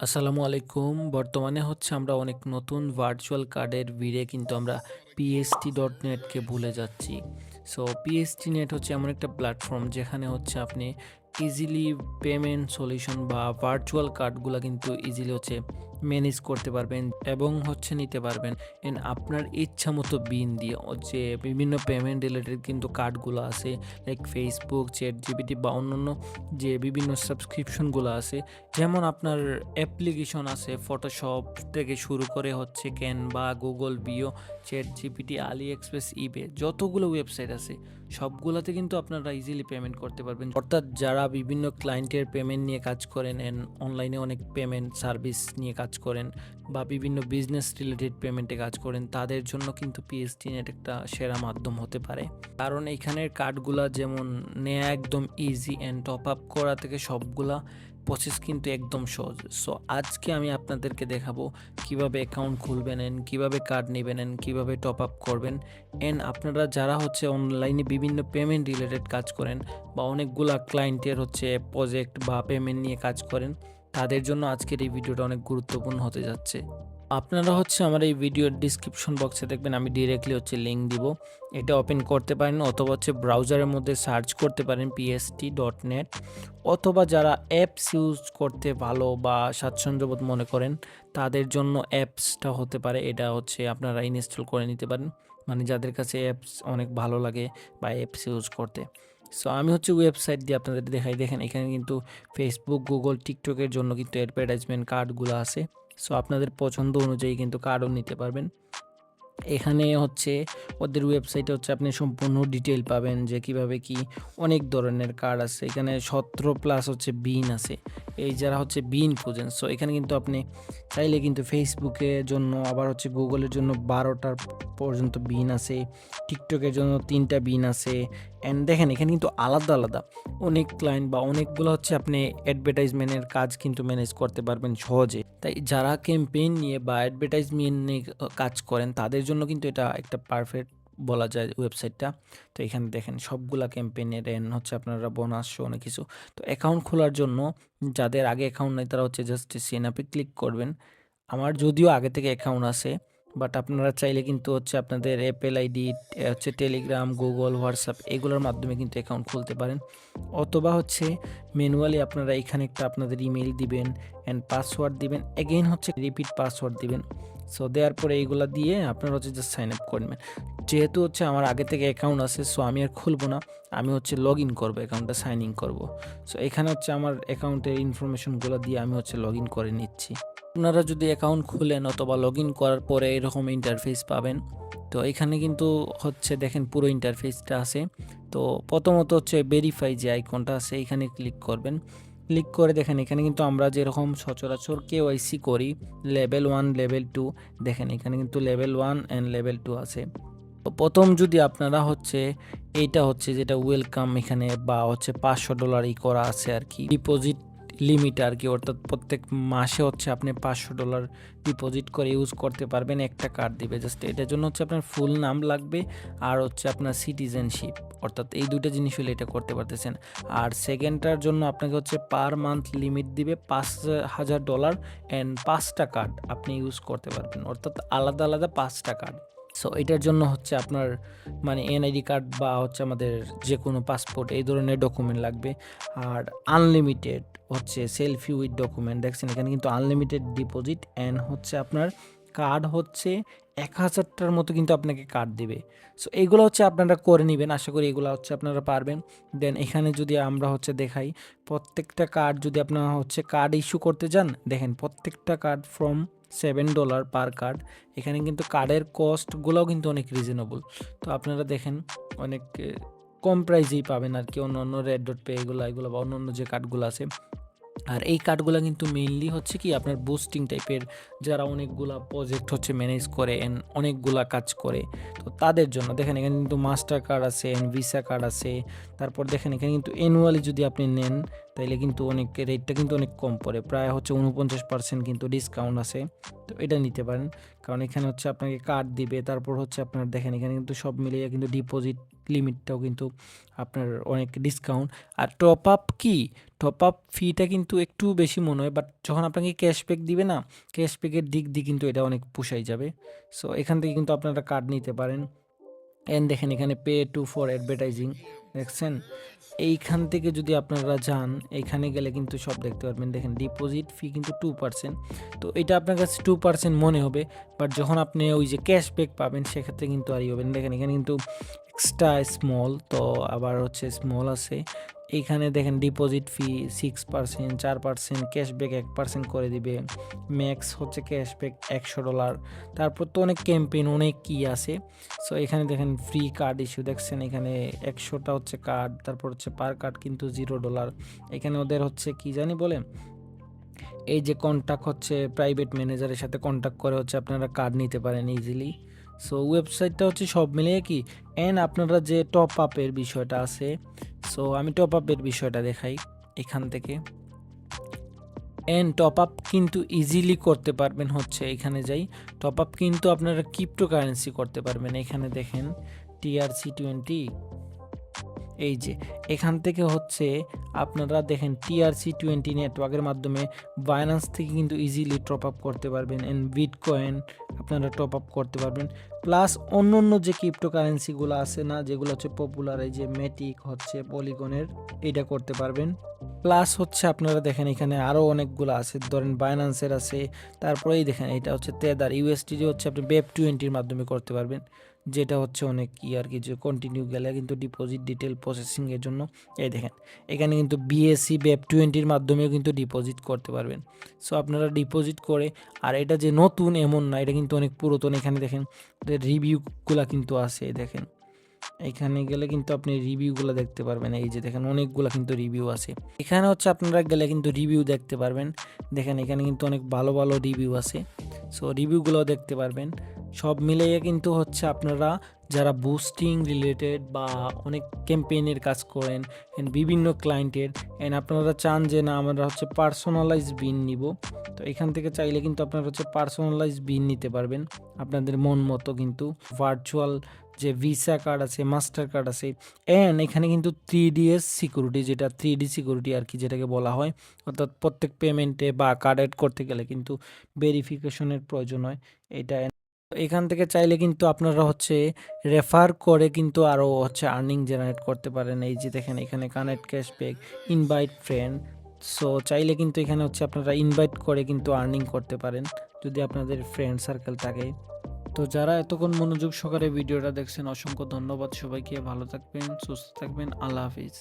আসসালামু আলাইকুম। বর্তমানে হচ্ছে আমরা অনেক নতুন ভার্চুয়াল কার্ডের ভিড়ে কিন্তু আমরা PST.net কে ভুলে যাচ্ছি। সো PST.net হচ্ছে এমন একটা প্ল্যাটফর্ম যেখানে হচ্ছে আপনি ইজিলি পেমেন্ট সলিউশন বা ভার্চুয়াল কার্ডগুলা কিন্তু ইজিলি হচ্ছে ম্যানেজ করতে পারবেন এবং হচ্ছে নিতে পারবেন। আপনার ইচ্ছা মতো বিন দিয়ে যে বিভিন্ন পেমেন্ট রিলেটেড কিন্তু কার্ডগুলো আছে লাইক ফেসবুক, চ্যাটজিপিটি বা অন্যান্য যে বিভিন্ন সাবস্ক্রিপশনগুলো আছে, যেমন আপনার অ্যাপ্লিকেশন আছে ফটোশপ থেকে শুরু করে হচ্ছে Canva, Google Veo, chat GPT, AliExpress, eBay, যতগুলো ওয়েবসাইট আছে সবগুলোতে কিন্তু আপনারা ইজিলি পেমেন্ট করতে পারবেন। অর্থাৎ যারা বিভিন্ন ক্লায়েন্টের পেমেন্ট নিয়ে কাজ করেন অ্যান্ড অনলাইনে অনেক পেমেন্ট সার্ভিস নিয়ে কাজ করেন বা বিভিন্ন বিজনেস রিলেটেড পেমেন্টে কাজ করেন, তাদের জন্য কিন্তু PST.net একটা সেরা মাধ্যম হতে পারে। কারণ এইখানের কার্ডগুলা যেমন নেওয়া একদম ইজি অ্যান্ড টপ আপ করা থেকে সবগুলা প্রসেস কিন্তু একদম সহজ। সো আজকে আমি আপনাদেরকে দেখাবো কিভাবে অ্যাকাউন্ট খুলবেন এন্ড কিভাবে কার্ড নেবেন এন্ড কিভাবে টপ আপ করবেন। এন্ড আপনারা যারা হচ্ছে অনলাইনে বিভিন্ন পেমেন্ট রিলেটেড কাজ করেন বা অনেকগুলা ক্লায়েন্টের হচ্ছে প্রজেক্ট বা পেমেন্ট নিয়ে কাজ করেন, তাদের জন্য আজকের এই ভিডিওটা অনেক গুরুত্বপূর্ণ হতে যাচ্ছে। আপনারা হচ্ছে আমার এই ভিডিওর ডিসক্রিপশন বক্সে দেখবেন, আমি ডিরেক্টলি হচ্ছে লিঙ্ক দিব, এটা ওপেন করতে পারেন অথবা হচ্ছে ব্রাউজারের মধ্যে সার্চ করতে পারেন PST.net। অথবা যারা অ্যাপস ইউজ করতে ভালো বা স্বাচ্ছন্দ্যবোধ মনে করেন, তাদের জন্য অ্যাপসটা হতে পারে, এটা হচ্ছে আপনারা ইনস্টল করে নিতে পারেন, মানে যাদের কাছে অ্যাপস অনেক ভালো লাগে বা অ্যাপস ইউজ করতে। সো আমি হচ্ছে ওয়েবসাইট দিয়ে আপনাদের দেখাই। দেখেন এখানে কিন্তু ফেসবুক, গুগল, টিকটকের জন্য কিন্তু অ্যাডভার্টাইজমেন্ট কার্ডগুলো আছে। সো আপনাদের পছন্দ অনুযায়ী কিন্তু কার্ডও নিতে পারবেন। এখানে হচ্ছে ওদের ওয়েবসাইটে হচ্ছে আপনি সম্পূর্ণ ডিটেল পাবেন যে কিভাবে কি, অনেক ধরনের কার্ড আছে এখানে, 17+ হচ্ছে বিন আছে। এই যারা হচ্ছে বিন খুঁজেন, সো এখানে কিন্তু আপনি চাইলে কিন্তু ফেসবুকের জন্য, আবার হচ্ছে গুগলের জন্য 12টার পর্যন্ত বিন আছে, টিকটকের জন্য 3টা বিন আছে। অ্যান্ড দেখেন এখানে কিন্তু আলাদা আলাদা অনেক ক্লায়েন্ট বা অনেকগুলো হচ্ছে আপনি অ্যাডভার্টাইজমেন্টের কাজ কিন্তু ম্যানেজ করতে পারবেন সহজে। তাই যারা ক্যাম্পেইন নিয়ে বা অ্যাডভার্টাইজমেন্ট নিয়ে কাজ করেন, তাদের জন্য কিন্তু এটা একটা পারফেক্ট বলা যায় ওয়েবসাইটটা। তো এখানে দেখেন সবগুলা ক্যাম্পেইনের হচ্ছে আপনারা বোনাস শো অনেক কিছু। তো অ্যাকাউন্ট খোলার জন্য যাদের আগে অ্যাকাউন্ট নেই, তারা হচ্ছে জাস্ট সাইন আপে ক্লিক করবেন। আমার যদিও আগে থেকে অ্যাকাউন্ট আছে, বাট আপনারা চাইলে কিন্তু হচ্ছে আপনাদের অ্যাপেল আইডি, হচ্ছে টেলিগ্রাম, গুগল, হোয়াটসঅ্যাপ এগুলোর মাধ্যমে কিন্তু অ্যাকাউন্ট খুলতে পারেন। অথবা হচ্ছে ম্যানুয়ালি আপনারা এখানে একটা আপনাদের ইমেল দিবেন অ্যান্ড পাসওয়ার্ড দিবেন, এগেইন হচ্ছে রিপিট পাসওয়ার্ড দিবেন। সো দেওয়ার পরে এইগুলা দিয়ে আপনারা হচ্ছে জাস্ট সাইন আপ করবেন। যেহেতু হচ্ছে আমার আগে থেকে অ্যাকাউন্ট আছে, সো আমি আর খুলবো না, আমি হচ্ছে লগ ইন করবো, অ্যাকাউন্টটা সাইন ইন করবো। সো এখানে হচ্ছে আমার অ্যাকাউন্টের ইনফরমেশনগুলো দিয়ে আমি হচ্ছে লগ ইন করে নিচ্ছি। আপনারা যদি অ্যাকাউন্ট খুলেন অথবা লগ ইন করার পরে এরকম ইন্টারফেস পাবেন। তো এখানে কিন্তু হচ্ছে দেখেন পুরো ইন্টারফেসটা আছে। তো প্রথমত হচ্ছে ভেরিফাই যে আইকনটা আছে, এখানে ক্লিক করবেন। ক্লিক করে দেখেন এখানে কিন্তু আমরা যেরকম সচরাচর KYC করি, লেভেল 1, লেভেল 2, দেখেন এখানে কিন্তু লেভেল 1 অ্যান্ড লেভেল 2 আছে। তো প্রথম যদি আপনারা হচ্ছে এইটা হচ্ছে যেটা ওয়েলকাম, এখানে বা হচ্ছে $500 করা আছে আর কি, ডিপোজিট লিমিট আর কি, অর্থাৎ প্রত্যেক মাসে হচ্ছে আপনি $500 ডিপোজিট করে ইউজ করতে পারবেন, একটা কার্ড দিবে। জাস্ট এটার জন্য হচ্ছে আপনার ফুল নাম লাগবে আর হচ্ছে আপনার সিটিজেনশিপ, অর্থাৎ এই দুইটা জিনিস হলে এটা করতে পারতেছেন। আর সেকেন্ডটার জন্য আপনাকে হচ্ছে পার মান্থ লিমিট দিবে $5,000 অ্যান্ড 5টা কার্ড আপনি ইউজ করতে পারবেন, অর্থাৎ আলাদা আলাদা 5টা কার্ড। সো এটার জন্য হচ্ছে আপনার মানে এনআইডি কার্ড বা হচ্ছে আমাদের যে কোনো পাসপোর্ট এই ধরনের ডকুমেন্ট লাগবে। আর আনলিমিটেড হচ্ছে সেলফি উইথ ডকুমেন্ট, দেখছেন এখানে কিন্তু আনলিমিটেড ডিপোজিট অ্যান্ড হচ্ছে আপনার কার্ড হচ্ছে 1,000টার মতো কিন্তু আপনাকে কার্ড দিবে। সো এইগুলো হচ্ছে আপনারা করে নেবেন, আশা করি এগুলো হচ্ছে আপনারা পারবেন। দেন এখানে যদি আমরা হচ্ছে দেখাই, প্রত্যেকটা কার্ড যদি আপনারা হচ্ছে কার্ড ইস্যু করতে যান, দেখেন প্রত্যেকটা কার্ড ফ্রম $7 পার কার্ড। এখানে কিন্তু কার্ডের কস্টগুলোও কিন্তু অনেক রিজনেবল। তো আপনারা দেখেন অনেক কম প্রাইসেই পাবেন আর কি, অন্য রেড ডট পে এগুলো বা অন্য যে কার্ডগুলো আছে। আর এই কার্ডগুলো কিন্তু মেইনলি হচ্ছে কি আপনার বুস্টিং টাইপের, যারা অনেকগুলা প্রজেক্ট হচ্ছে ম্যানেজ করে এন্ড অনেকগুলা কাজ করে, তো তাদের জন্য। দেখেন এখানে কিন্তু মাস্টার কার্ড আছে, ভিসা কার্ড আছে। তারপর দেখেন এখানে কিন্তু অ্যানুয়ালি যদি আপনি নেন, তাইলে কিন্তু অনেক রেটটা কিন্তু অনেক কম পড়ে, প্রায় হচ্ছে 49% কিন্তু ডিসকাউন্ট আছে। তো এটা নিতে পারেন, কারণ এখানে হচ্ছে আপনাকে কার্ড দিবে, তারপর হচ্ছে আপনার দেখেন এখানে কিন্তু সব মিলিয়ে কিন্তু ডিপোজিট লিমিটটাও কিন্তু আপনার অনেক ডিসকাউন্ট। আর টপ আপ কি, টপ আপ ফিটা কিন্তু একটু বেশি মনে হয়, বাট যখন আপনাকে ক্যাশব্যাক দিবে না, ক্যাশব্যাকের দিক দিয়ে কিন্তু এটা অনেক পুষাই যাবে। সো এখান থেকে কিন্তু আপনারা কার্ড নিতে পারেন। এন্ড দেখেন এখানে পে টু ফর অ্যাডভার্টাইজিং, দেখছেন? এইখান থেকে যদি আপনারা যান, এইখানে গেলে কিন্তু সব দেখতে পারবেন। দেখেন ডিপোজিট ফি কিন্তু 2%। তো এটা আপনার কাছে 2% মনে হবে, বাট যখন আপনি ওই যে ক্যাশব্যাক পাবেন সেক্ষেত্রে কিন্তু আরই হবেন। দেখেন এখানে কিন্তু এক্সট্রা স্মল, তো আবার হচ্ছে স্মল আছে। এইখানে দেখেন ডিপোজিট ফি 6%, 4%, ক্যাশব্যাক 1% করে দিবে, ম্যাক্স হচ্ছে ক্যাশব্যাক $100। তারপর তো অনেক ক্যাম্পেইন, অনেক কি আছে। সো এখানে দেখেন ফ্রি কার্ড ইস্যু, দেখছেন এখানে 100টা হচ্ছে কার্ড, তারপর হচ্ছে পার কার্ড কিন্তু $0। এখানে ওদের হচ্ছে কি জানি বলে, এই যে কন্ট্যাক্ট হচ্ছে প্রাইভেট ম্যানেজারের সাথে কন্ট্যাক্ট করে হচ্ছে আপনারা কার্ড নিতে পারেন ইজিলি। সো ওয়েবসাইটটা হচ্ছে সব মিলিয়ে কি, অ্যান্ড আপনারা যে টপ আপের বিষয়টা আছে, সো আমি টপ আপের বিষয়টা দেখাই এখান থেকে। অ্যান্ড টপ আপ কিন্তু ইজিলি করতে পারবেন হচ্ছে এখানে যাই, টপ আপ কিন্তু আপনারা ক্রিপ্টো কারেন্সি করতে পারবেন। এখানে দেখেন TRC20, এই যে এখান থেকে হচ্ছে আপনারা দেখেন TRC20 নেটওয়ার্কের মাধ্যমে বাইন্যান্স থেকে কিন্তু ইজিলি টপ আপ করতে পারবেন, অ্যান্ড বিটকয়েন আপনারা টপ আপ করতে পারবেন। প্লাস অন্য অন্য যে ক্রিপ্টো কারেন্সিগুলো আছে না, যেগুলো হচ্ছে পপুলার, এই যে মেটিক হচ্ছে পলিগনের, এটা করতে পারবেন। প্লাস হচ্ছে আপনারা দেখেন এখানে আরও অনেকগুলো আছে, ধরেন বাইন্যান্সের আছে, তারপরেই দেখেন এটা হচ্ছে তেদার USDT হচ্ছে আপনি Web20 মাধ্যমে করতে পারবেন, যেটা হচ্ছে অনেক কি আর কি, যে কন্টিনিউ গেলে কিন্তু ডিপোজিট ডিটেল প্রসেসিংয়ের জন্য। এই দেখেন এখানে কিন্তু BSC Web20 মাধ্যমেও কিন্তু ডিপোজিট করতে পারবেন। সো আপনারা ডিপোজিট করে, আর এটা যে নতুন এমন না, এটা কিন্তু অনেক পুরাতন। এখানে দেখেন রিভিউগুলা কিন্তু আছে, দেখেন এখানে গেলে কিন্তু আপনি রিভিউগুলো দেখতে পারবেন। এই যে দেখেন অনেকগুলো কিন্তু রিভিউ আছে, এখানে হচ্ছে আপনারা গেলে কিন্তু রিভিউ দেখতে পারবেন। দেখেন এখানে কিন্তু অনেক ভালো ভালো রিভিউ আছে, সো রিভিউগুলো দেখতে পারবেন। সব মিলিয়ে কিন্তু হচ্ছে আপনারা যারা বুস্টিং রিলেটেড বা অনেক ক্যাম্পেইনের কাজ করেন, এন্ড বিভিন্ন ক্লায়েন্টের, এন্ড আপনারা চান যে না আমরা হচ্ছে পার্সোনালাইজ বিন নিব, তো এখান থেকে চাইলে কিন্তু আপনারা হচ্ছে পার্সোনালাইজ বিন নিতে পারবেন আপনাদের মন মতো। কিন্তু ভার্চুয়াল যে ভিসা কার্ড আছে, মাস্টার কার্ড আছে, অ্যান্ড এখানে কিন্তু 3DS সিকিউরিটি, যেটা 3D সিকিউরিটি আর কি যেটাকে বলা হয়, অর্থাৎ প্রত্যেক পেমেন্টে বা কার্ড অ্যাড করতে গেলে কিন্তু ভেরিফিকেশনের প্রয়োজন হয় এটা। এখান থেকে চাইলে কিন্তু আপনারা হচ্ছে রেফার করে কিন্তু আরও হচ্ছে আর্নিং জেনারেট করতে পারেন। এই যে দেখেন এখানে connect cashback, invite friend, so চাইলে কিন্তু এখানে হচ্ছে আপনারা ইনভাইট করে কিন্তু আর্নিং করতে পারেন যদি আপনাদের ফ্রেন্ড সার্কেল থাকে। তো যারা এতক্ষণ মনোযোগ সহকারে ভিডিওটা দেখছেন অসংখ্য ধন্যবাদ সবাইকে। ভালো থাকবেন, সুস্থ থাকবেন, আল্লাহ হাফিজ।